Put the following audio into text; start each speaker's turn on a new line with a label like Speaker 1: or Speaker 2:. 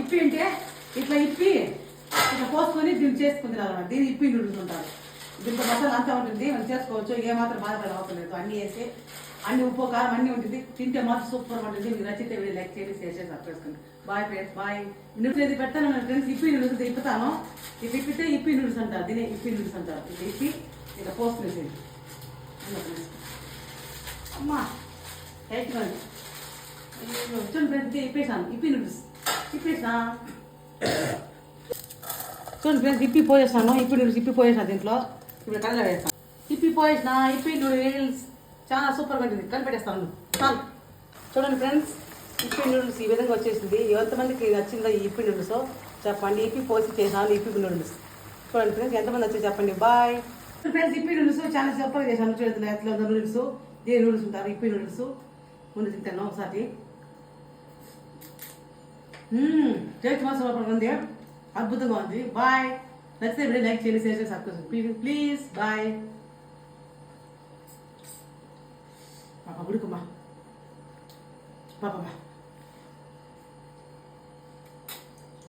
Speaker 1: ఇప్పి అంటే ఇట్లా ఇప్పి ఇట్లా పోసుకొని దీన్ని చేసుకుని అనమాట. దీన్ని ఇప్పి నూడిల్స్ ఉంటారు. దీంట్లో మసాలా అంతా ఉంటుంది, మనం చేసుకోవచ్చు. ఏమాత్రం బాధపడే అవసరం లేదు. అన్నీ వేసి అన్ని ఉప్పు కారం అన్నీ ఉంటుంది. తింటే మాత్రం సూపర్ ఉంటుంది. మీకు నచ్చితే లైక్ చేయండి, షేర్ చేసి సబ్స్క్రైబ్ చేసుకోండి. Bye friends, bye. నూడిల్స్ ఏది పెడతాను ఫ్రెండ్స్, ఇప్పి నూడిల్స్ ఇప్పుతాను. ఇది ఇప్పితే ఇప్పి నూడిల్స్ అంటారు. దీన్ని ఇప్పి నూడిల్స్ అంటారు. ఇట్లా ఇప్పి ఇట్లా పోసుకునేసి అమ్మా హెల్త్ చూడండి ఫ్రెండ్స్, ఇప్పేసాను. ఇప్పి నూడిల్స్ ఇప్పేసా చూడండి ఫ్రెండ్స్, ఇప్పి పోయేసాను. ఇప్పి నూడిల్స్ ఇప్పి పోయేసాను. దీంట్లో ఇప్పుడు కళ్ళలో వేస్తాను. ఇప్పి పోయేసిన ఇప్పి నూడిల్స్ చాలా సూపర్గా ఉంటుంది. కలిపెట్టేస్తాను చాలు. చూడండి ఫ్రెండ్స్, ఇప్పి నూడిల్స్ ఈ విధంగా వచ్చేసింది. ఎంతమందికి నచ్చిందో ఈ ఇప్పి నూడిల్స్ చెప్పండి. ఇప్పి పోసి చేసాను ఇప్పి నూడిల్స్. చూడండి ఫ్రెండ్స్, ఎంతమంది వచ్చి చెప్పండి. Bye friends. ఇప్పి నూడిల్స్ చాలా సూపర్గా చేశాను. చూడండి ఎట్లా నూడిల్స్, ఏ నూడిల్స్ ఉంటారు ఇప్పి నూడిల్స్. ముందు తింటాను ఒకసారి. టేస్ట్ మాత్రం సూపర్గా ఉంది, అద్భుతంగా ఉంది. బాయ్. నచ్చితే వీడియో లైక్ చేయండి, షేర్ చేసి సబ్స్క్రైబ్ ప్లీజ్. బాయ్. పాప ఉడుకుమా పాపమ్మా.